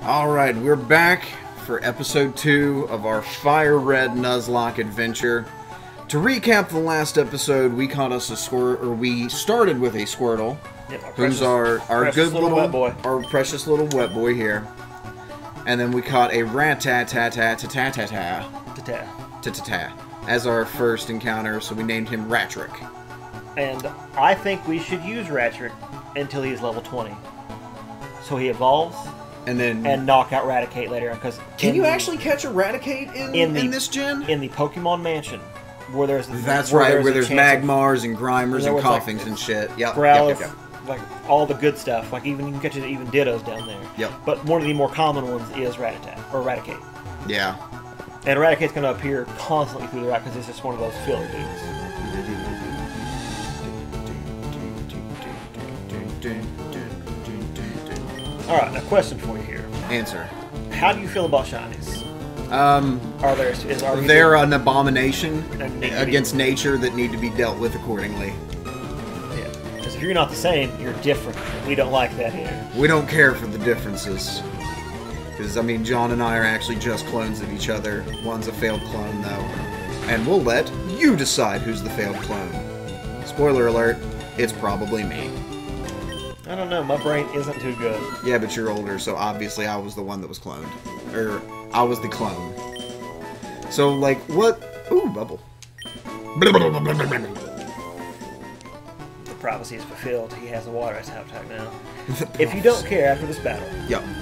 Alright, we're back for episode 2 of our Fire Red Nuzlocke adventure. To recap the last episode, we caught us a we started with a Squirtle, who's our good little wet boy. Our precious little wet boy here. And then we caught a Rat-ta-ta-ta-ta-ta-ta-ta as our first encounter, so we named him Ratrick. And I think we should use Ratrick until he's level 20. So he evolves and knock out Raticate later on. Can you actually catch a Raticate in this gen? In the Pokemon Mansion, where there's where there's Magmars and Grimers and Coughings and shit. Yep. Growlithe, like all the good stuff. Like you can catch even Dittos down there. Yep. But one of the more common ones is Raticate. Yeah. And Raticate's going to appear constantly through the route because it's just one of those filler dudes. Alright, a question for you here. Answer. How do you feel about shinies? They're an abomination against nature that need to be dealt with accordingly. Yeah, because if you're not the same, you're different. We don't like that here. We don't care for the differences. Because, I mean, John and I are actually just clones of each other. One's a failed clone, though. And we'll let you decide who's the failed clone. Spoiler alert, it's probably me. I don't know, my brain isn't too good. Yeah, but you're older, so obviously I was the one that was cloned. Or, I was the clone. So, like, what... Ooh, bubble. The prophecy is fulfilled. He has a water attack now. If you don't care after this battle,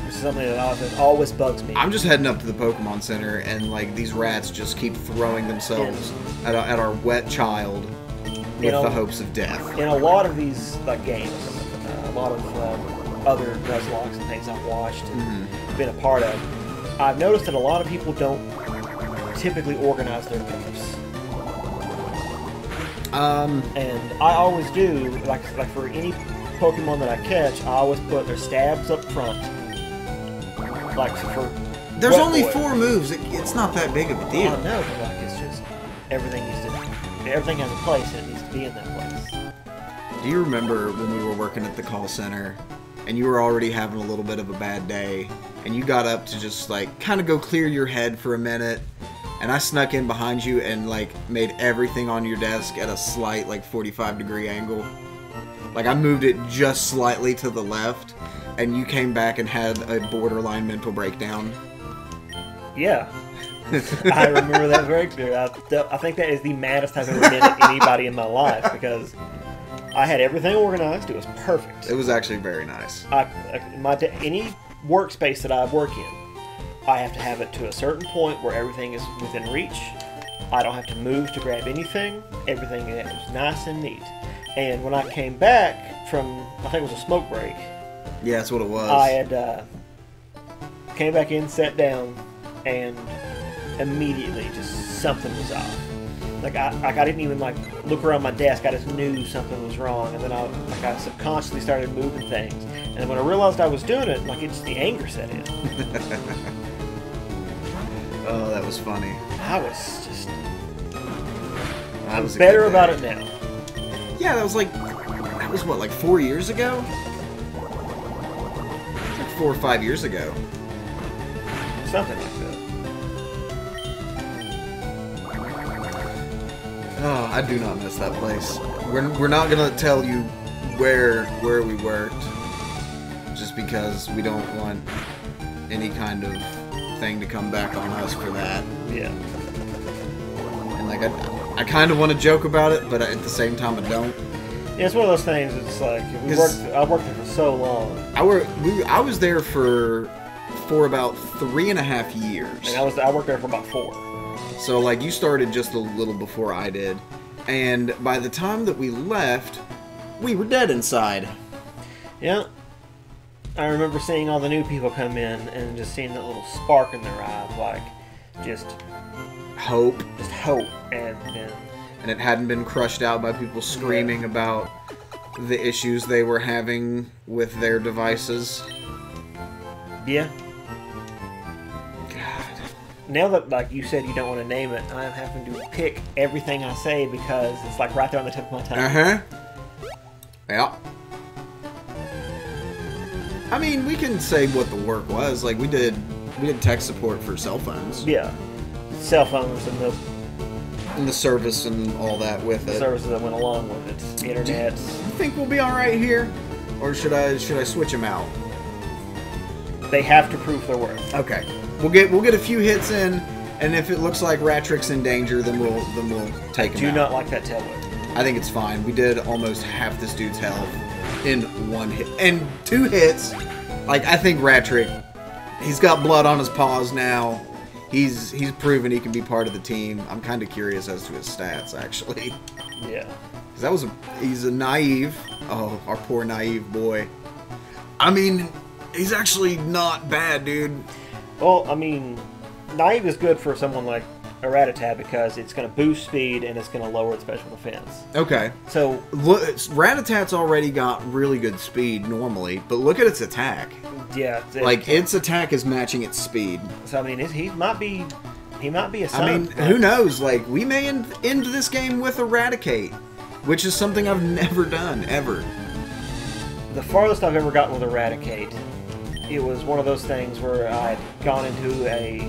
which is something that always bugs me. I'm just heading up to the Pokemon Center, and, like, these rats just keep throwing themselves at our wet child with the hopes of death. In a lot of these, like, games, a lot of other Nuzlocks and things I've watched and been a part of, I've noticed that a lot of people don't typically organize their moves. And I always do, like for any Pokemon that I catch, I always put their stabs up front. Like for there's only 4 moves. It's not that big of a deal. I know, but like it's just everything has a place and it needs to be in that place. Do you remember when we were working at the call center and you were already having a little bit of a bad day and you got up to just like kind of go clear your head for a minute and I snuck in behind you and like made everything on your desk at a slight like 45-degree angle? Like I moved it just slightly to the left and you came back and had a borderline mental breakdown. Yeah. I remember that very clearly. I think that is the maddest I've ever been at anybody in my life because I had everything organized. It was perfect. It was actually very nice. Any workspace that I work in, I have to have it to a certain point where everything is within reach. I don't have to move to grab anything. Everything is nice and neat. And when I came back from, I think it was a smoke break. Yeah, that's what it was. I had came back in, sat down, and immediately just something was off. Like I didn't even like look around my desk. I just knew something was wrong, and then I subconsciously started moving things. And when I realized I was doing it, like it's the anger set in. Oh, that was funny. I was better about it now. Yeah, that was what, like 4 years ago? Like 4 or 5 years ago. Something like that. Oh, I do not miss that place. We're not gonna tell you where we worked, just because we don't want any kind of thing to come back on us for that. Yeah. And like I kind of want to joke about it, but at the same time I don't. Yeah, it's one of those things. It's like I worked there for so long. I was there for about 3.5 years. And I worked there for about 4. So, like, you started just a little before I did. And by the time that we left, we were dead inside. Yeah. I remember seeing all the new people come in and just seeing that little spark in their eyes, like, just... hope. Just hope. And it hadn't been crushed out by people screaming about the issues they were having with their devices. Yeah. Now that, like you said, you don't want to name it, I'm having to pick everything I say because it's like right there on the tip of my tongue. Yeah. I mean, we can say what the work was. Like, we did tech support for cell phones. Yeah. Cell phones and the service and all that with the it. services that went along with it. Internet. Do you think we'll be all right here, or should I switch them out? They have to prove their worth. Okay, we'll get a few hits in, and if it looks like Ratrick's in danger, then we'll take him out. Do not like that tail whip. I think it's fine. We did almost half this dude's health in one hit, and 2 hits. Like, I think Ratrick, he's got blood on his paws now. He's proven he can be part of the team. I'm kind of curious as to his stats, actually. Yeah. Because he's a naive. Oh, our poor naive boy. I mean, he's actually not bad, dude. Well, I mean, naive is good for someone like a Rattata because it's going to boost speed and it's going to lower its special defense. Okay. So look, Rattatat's already got really good speed normally, but look at its attack. yeah, Like, its attack is matching its speed. So I mean, he might be a son. I mean, who knows? Like, we may end this game with Eradicate, which is something I've never done, ever. The farthest I've ever gotten with Eradicate, it was one of those things where I'd gone into a...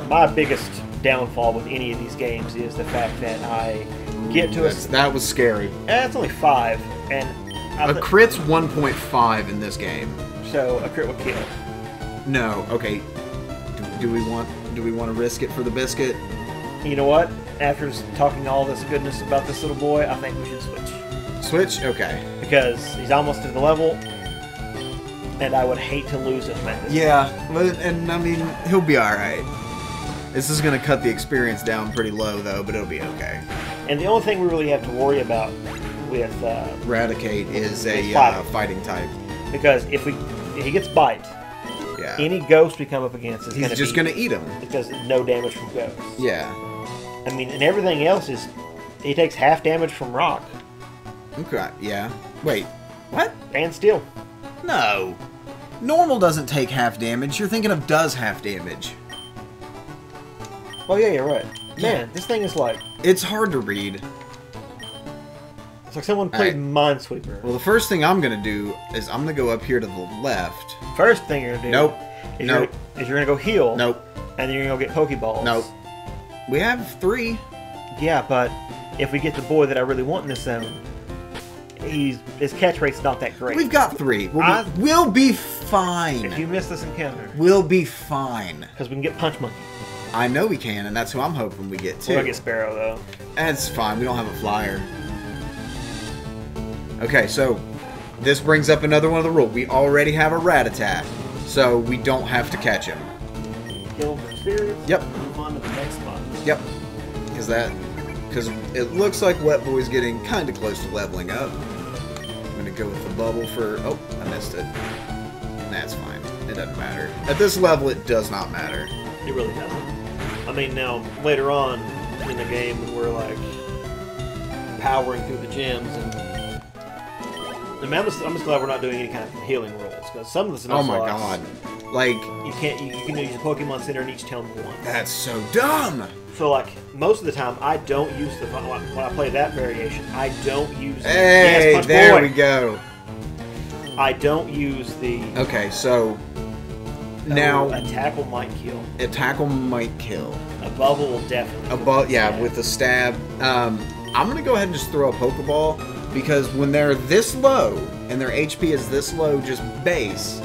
my biggest downfall with any of these games is the fact that I get to That was scary. it's only 5, and... A crit's 1.5 in this game. So, a crit would kill. No, okay. Do we want to risk it for the biscuit? You know what? After talking all this goodness about this little boy, I think we should switch. Switch? Okay. Because he's almost to the level, and I would hate to lose him at this Yeah, and I mean, he'll be alright. This is going to cut the experience down pretty low, though, but it'll be okay. And the only thing we really have to worry about with... Eradicate is a fighting type. Because if he gets bite, Yeah. any ghost we come up against is He's just going to eat him. because no damage from ghosts. Yeah. I mean, and everything else is... He takes half damage from rock. Okay, yeah. Wait, what? And steel. No. Normal doesn't take half damage. You're thinking of does half damage. Oh yeah, you're right. Yeah. Man, this thing is like... It's hard to read. It's like someone played Minesweeper. Well, the first thing I'm going to do is I'm going to go up here to the left. First thing you're going to do... Nope. Is Nope. you're going to go heal. Nope. And then you're going to go get Pokeballs. Nope. We have 3. Yeah, but if we get the boy that I really want in this zone, his catch rate's not that great. We've got 3. We'll be fine. If you miss this encounter... We'll be fine. Because we can get Punch Monkey. I know we can, and that's who I'm hoping we get too. We're going to get Sparrow, though. That's fine. We don't have a flyer. Okay, so this brings up another one of the rules. We already have a Rattata, so we don't have to catch him. Kill him for spirits. Yep. Move on to the next spot. Yep. Because it looks like Wet Boy's getting kind of close to leveling up. I'm going to go with the bubble for... Oh, I missed it. That's fine. It doesn't matter. At this level, it does not matter. It really doesn't. I mean, now, later on in the game, when we're, like, powering through the gyms, and I mean, I'm just glad we're not doing any kind of healing rolls, because some of the Oh my god. Like... You can use a Pokemon Center in each town once. That's so dumb! So, like, most of the time, I don't use the... When I play that variation, I don't use... Hey, Punch there Boy. we go. I don't use the... Okay, so... Now... a tackle might kill. A tackle might kill. A bubble will definitely Yeah, with the stab. I'm going to go ahead and just throw a Pokeball, because when they're this low, and their HP is this low, just base,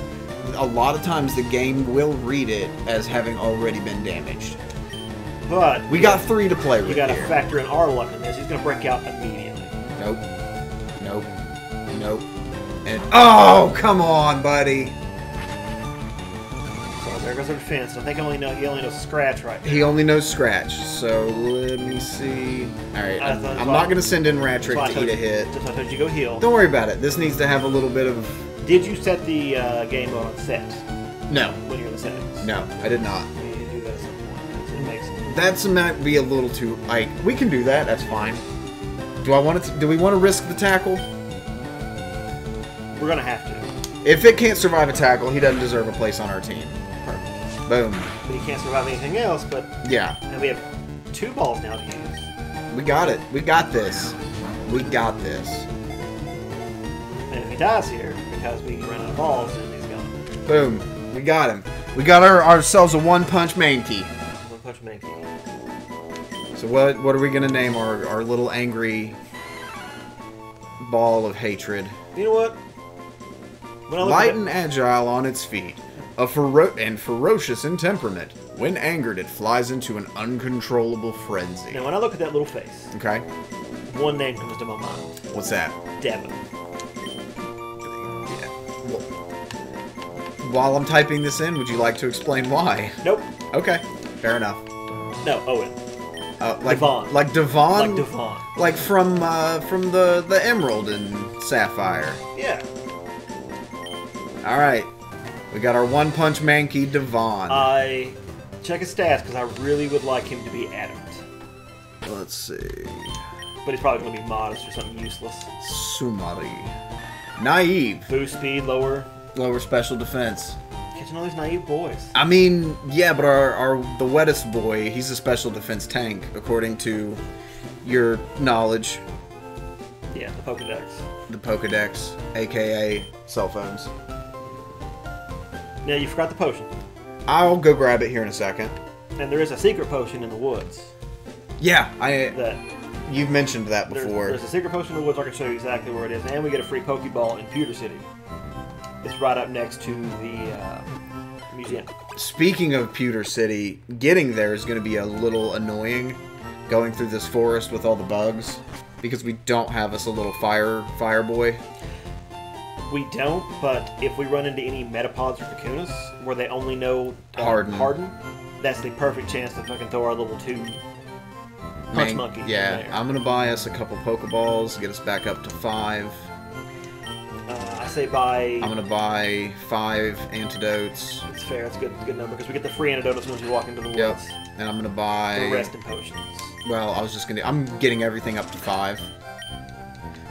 a lot of times the game will read it as having already been damaged. But... We got 3 to play with You got to here. factor in our luck in this. He's going to break out immediately. Nope. Nope. Nope. And... Oh, come on, buddy! So there goes our defense. I think he only knows Scratch right now. He only knows Scratch, so let me see. Alright, I'm not going to send in Ratrick to eat a hit. That's why I told you go heal. Don't worry about it. This needs to have a little bit of... Did you set the game mode on set? No. When you're in the settings? No, I did not. We need to do that at some point. It makes sense. That might be a little too... Like, we can do that. That's fine. Do we want to risk the tackle? We're going to have to. If it can't survive a tackle, he doesn't deserve a place on our team. Perfect. Boom. But he can't survive anything else, but... Yeah. And we have 2 balls now to use. We got it. We got this. We got this. And if he dies here, because we ran out of balls and he's gone. Boom. We got him. We got ourselves a one-punch Mankey. One-punch Mankey. So what are we going to name our little angry ball of hatred? You know what? Light and agile on its feet, and ferocious in temperament. When angered, it flies into an uncontrollable frenzy. Now, when I look at that little face, okay, one name comes to my mind. What's that? Devin. Yeah. Well, while I'm typing this in, would you like to explain why? Nope. Okay, fair enough. No, Owen. Like Devon. Like Devon? Like Devon. Like from the Emerald and Sapphire. Yeah. Alright. We got our one-punch Mankey, Devon. I check his stats because I really would like him to be adamant. Let's see. But he's probably going to be modest or something useless. Sumari. Naive. Boost speed, lower. Lower special defense. Catching all these naive boys. I mean, yeah, but the wettest boy, he's a special defense tank, according to your knowledge. Yeah, the Pokedex. The Pokedex, a.k.a. cell phones. Now, you forgot the potion. I'll go grab it here in a second. And there is a secret potion in the woods. Yeah, that you've mentioned that before. There's a secret potion in the woods. I can show you exactly where it is. And we get a free Pokeball in Pewter City. It's right up next to the museum. Speaking of Pewter City, getting there is going to be a little annoying, going through this forest with all the bugs, because we don't have us a little fire boy. We don't, but if we run into any Metapods or Kakunas, where they only know Harden, that's the perfect chance to fucking throw our level 2 Punch Monkey. Yeah, I'm going to buy us a couple Pokeballs, get us back up to 5. I say buy... I'm going to buy 5 antidotes. It's fair, it's a good number, because we get the free antidote as soon as we walk into the woods. Yep, and I'm going to buy... the rest in potions. Well, I'm getting everything up to 5.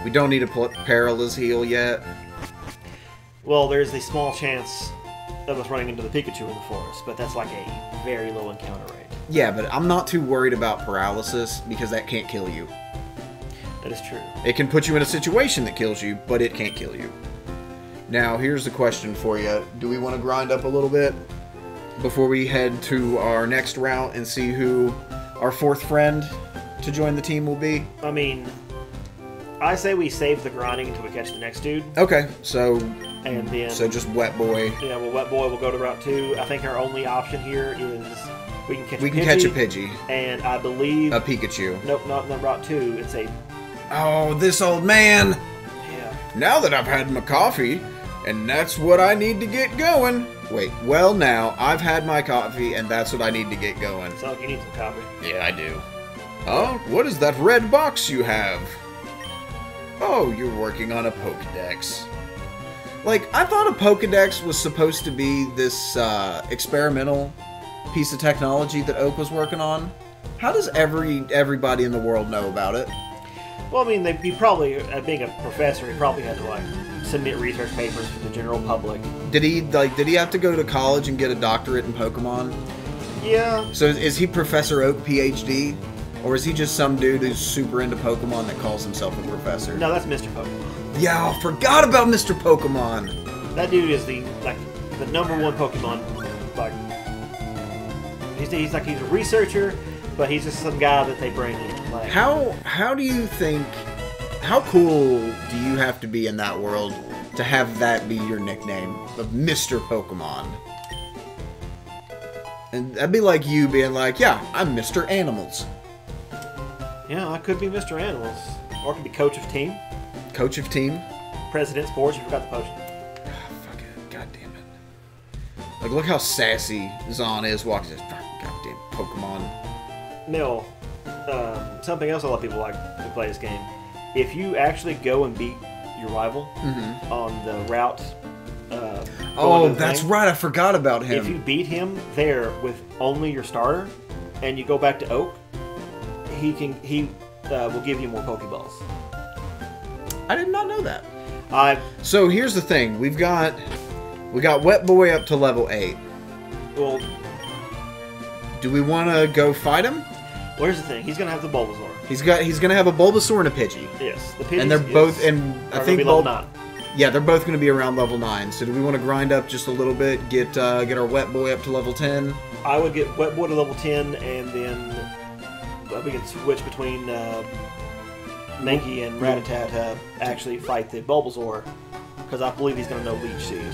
We don't need to put Perilous Heal yet. Well, there's the small chance of us running into the Pikachu in the forest, but that's like a very low encounter rate. Yeah, but I'm not too worried about paralysis, because that can't kill you. That is true. It can put you in a situation that kills you, but it can't kill you. Now, here's the question for you. Do we want to grind up a little bit before we head to our next route and see who our 4th friend to join the team will be? I mean, I say we save the grinding until we catch the next dude. Okay, so... And then... So just Wet Boy. Yeah, well, Wet Boy will go to Route 2. I think our only option here is we can catch a Pidgey. And I believe... A Pikachu. Nope, not Route 2. It's a... Oh, this old man! Yeah. Now that I've had my coffee, and that's what I need to get going. Wait, well now, I've had my coffee, and that's what I need to get going. Sounds like you need some coffee. Yeah, I do. Oh, what is that red box you have? Oh, you're working on a Pokedex. Like, I thought a Pokedex was supposed to be this experimental piece of technology that Oak was working on. How does everybody in the world know about it? Well, I mean, he probably, being a professor, he probably had to, like, submit research papers for the general public. Did he have to go to college and get a doctorate in Pokemon? Yeah. So is he Professor Oak, PhD? Or is he just some dude who's super into Pokemon that calls himself a professor? No, that's Mr. Pokemon. Yeah, I forgot about Mr. Pokemon. That dude is the number 1 Pokemon. Like, he's a researcher, but he's just some guy that they bring in. Like, how do you think? How cool do you have to be in that world to have that be your nickname of Mr. Pokemon? And that'd be like you being like, yeah, I'm Mr. Animals. Yeah, I could be Mr. Animals. Or I could be coach of team. Coach of team? President sports, you forgot the potion. Fuck it. God damn it. Like, look how sassy Zon is walking this goddamn Pokemon. No. Something else a lot of people like to play this game. If you actually go and beat your rival on the route... oh, that's right. I forgot about him. If you beat him there with only your starter, and you go back to Oak, he will give you more Pokeballs. I did not know that. So here's the thing: we got Wet Boy up to level 8. Well, do we want to go fight him? Well, here's the thing: he's gonna have the Bulbasaur. He's gonna have a Bulbasaur and a Pidgey. Yes, the Pidgey. And they're both. And I think level 9. Yeah, they're both going to be around level 9. So do we want to grind up just a little bit, get our Wet Boy up to level 10? I would get Wet Boy to level 10, and then we can switch between Mankey and Rattata to actually fight the Bulbasaur, because I believe he's going to know Leech Seed.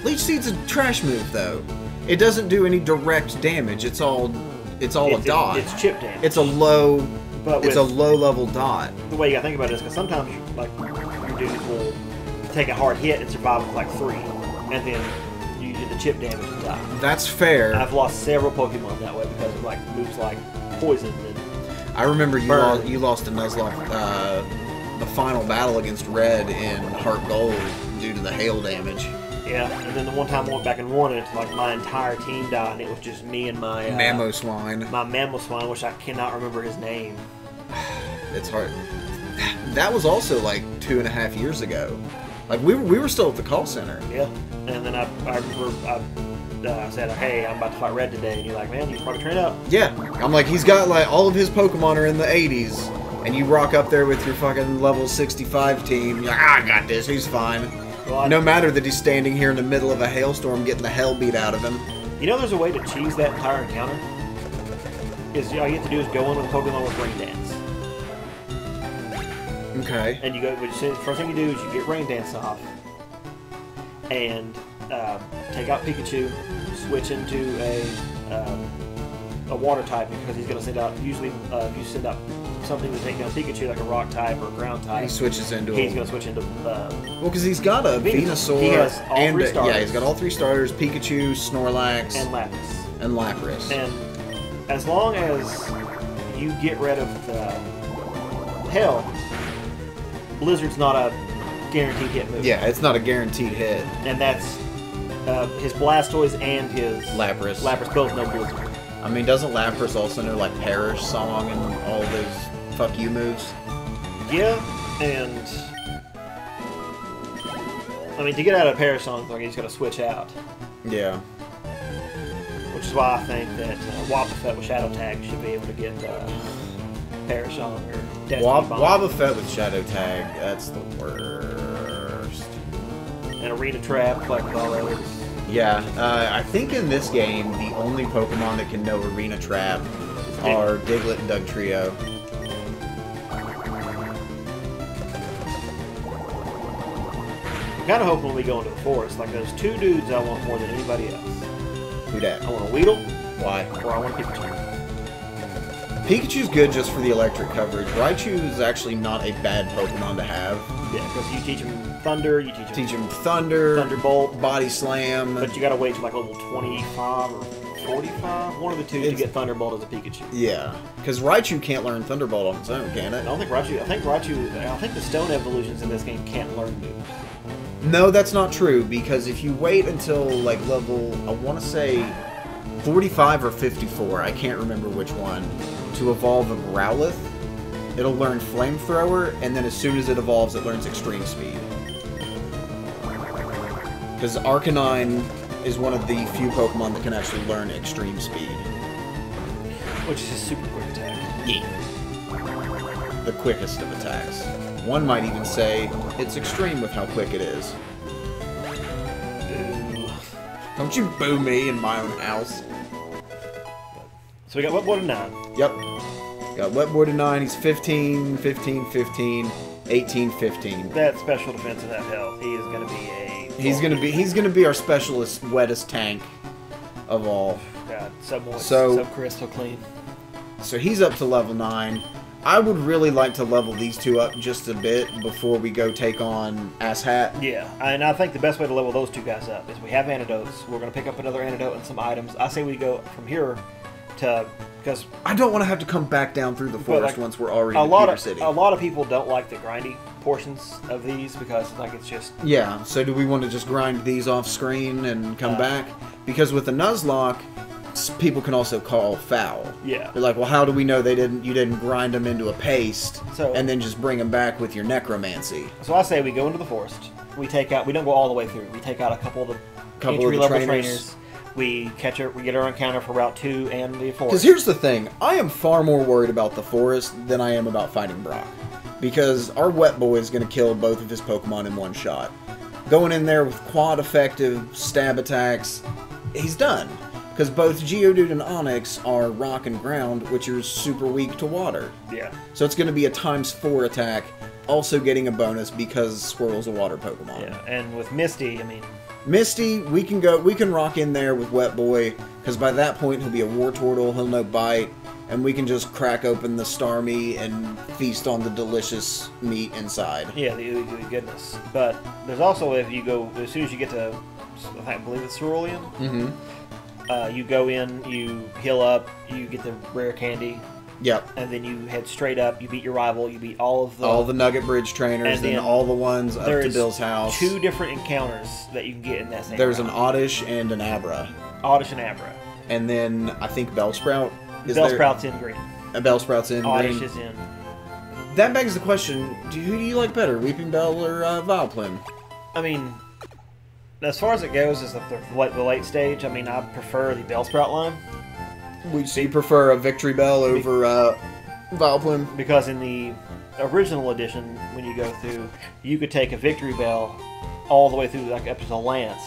Leech Seed's a trash move, though. It doesn't do any direct damage. It's all a dot. It's chip damage. It's a low. But it's a low level dot. The way you gotta think about it is because sometimes like your dudes will take a hard hit and survive with like 3, and then you do the chip damage and die. That's fair. I've lost several Pokemon that way because of like moves like poison. And I remember you lost to Nuzlocke the final battle against Red in Heart Gold due to the hail damage. Yeah, and then the one time I went back and won it, like my entire team died, and it was just me and my Mamoswine. My Mamoswine, which I cannot remember his name. It's hard. That was also like 2.5 years ago. Like we were still at the call center. Yeah, and then I remember I said, "Hey, I'm about to fight Red today," and you're like, "Man, you should probably train up." Yeah, I'm like, he's got like all of his Pokemon are in the 80s, and you rock up there with your fucking level 65 team. You're like, I got this. He's fine. Well, no matter that he's standing here in the middle of a hailstorm getting the hell beat out of him. You know, there's a way to cheese that entire encounter. All you have to do is go in with a Pokemon with Rain Dance. Okay. And you go. First thing you do is you get Rain Dance off, and take out Pikachu, switch into a Water type because he's going to send out. Usually, if you send out something to take down Pikachu, like a Rock type or a Ground type, he switches into. He's going to switch into. Well, because he's got a Venusaur. He has all and 3 starters. Yeah, he's got all 3 starters: Pikachu, Snorlax, and Lapras. And as long as you get rid of the Hell, Blizzard's not a guaranteed hit move. Yeah, it's not a guaranteed hit. And that's his Blastoise and his Lapras. Lapras both know Blizzard. I mean, doesn't Lapras also know like Perish Song and all those fuck you moves? Yeah, and I mean to get out of Perish Song, like he's got to switch out. Yeah. Which is why I think that Wobbuffet with Shadow Tag should be able to get Perish Song or Destiny Bomb. Wobbuffet with Shadow Tag, that's the worst. And Arena Trap, like with all others. Yeah, I think in this game, the only Pokemon that can know Arena Trap are Diglett and Dugtrio. I'm kind of hoping when we go into the forest, like those 2 dudes I want more than anybody else. Who dat? I want a Weedle. Why? Or I want a Pikachu. Pikachu's good just for the electric coverage. Raichu is actually not a bad Pokemon to have. Yeah, because you teach him Thunder, you teach him Thunder, Thunderbolt, Body Slam. But you gotta wait till like level 25 or 45, one of the 2 to get Thunderbolt as a Pikachu. Yeah, because Raichu can't learn Thunderbolt on its own, can it? I don't think Raichu. I think the Stone evolutions in this game can't learn moves. No, that's not true, because if you wait until like level, I want to say 45 or 54, I can't remember which one, to evolve a Growlithe, it'll learn Flamethrower, and then as soon as it evolves, it learns Extreme Speed. Because Arcanine is one of the few Pokemon that can actually learn Extreme Speed. Which is a super quick attack. Yeah. The quickest of attacks. One might even say it's extreme with how quick it is. Boo. Don't you boo me in my own house. So we got Wet Boy to 9. Yep. Got Wet Boy to 9. He's 15, 15, 15, 18, 15. That special defense and that health, he is going to be a... He's gonna be our specialist, wettest tank of all. God, so moist, so crisp, so clean. So he's up to level 9. I would really like to level these 2 up just a bit before we go take on Asshat. Yeah, and I think the best way to level those 2 guys up is we have antidotes. We're going to pick up another antidote and some items. I say we go from here to... because I don't want to have to come back down through the forest once we're already in Peter City. A lot of people don't like the grindy portions of these because like it's just... Yeah, so do we want to just grind these off screen and come back? Because with the Nuzlocke, people can also call foul. Yeah. They're like, well, how do we know you didn't grind them into a paste and then just bring them back with your necromancy? So I say we go into the forest. We don't go all the way through. We take out a couple of the entry-level trainers. We get our encounter for Route 2 and the forest. Because here's the thing. I am far more worried about the forest than I am about fighting Brock. Because our Wet Boy is going to kill both of his Pokemon in one shot. going in there with quad effective stab attacks, he's done. Because both Geodude and Onyx are rock and ground, which are super weak to water. Yeah. So it's going to be a ×4 attack, also getting a bonus because Squirrel's a water Pokemon. Yeah, and with Misty, I mean... Misty, we can rock in there with Wet Boy, because by that point he'll be a Wartortle, he'll know Bite, and we can just crack open the Starmie and feast on the delicious meat inside. Yeah, the ooey gooey goodness. But there's also, if you go, as soon as you get to, I believe it's Cerulean, you go in, you heal up, you get the rare candy. Yep. And then you head straight up, you beat your rival, you beat all the Nugget Bridge trainers, and then all the ones up to Bill's house. 2 different encounters that you can get in that same There's round. an Oddish and an Abra. Oddish and Abra. And then I think Bellsprout. Bellsprout's in green. Bellsprout's in Oddish green. is in. That begs the question, who do you like better, Weeping Bell or Vileplume? I mean, as far as it goes, as the late stage, I mean, I prefer the Bellsprout line. So you prefer a Victory Bell over Vileplume? Because in the original edition, when you go through, you could take a Victory Bell all the way through, like, up to the Lance.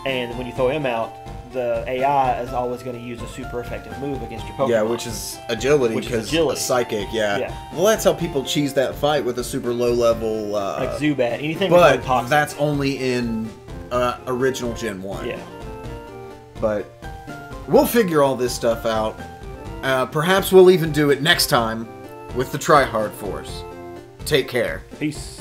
And when you throw him out, the AI is always going to use a super effective move against your Pokemon. Yeah, which is agility, because Psychic, yeah. Well, that's how people cheese that fight with a super low-level... like Zubat, anything but toxic. That's only in original Gen 1. Yeah. But we'll figure all this stuff out. Perhaps we'll even do it next time with the Tryhard Force. Take care. Peace.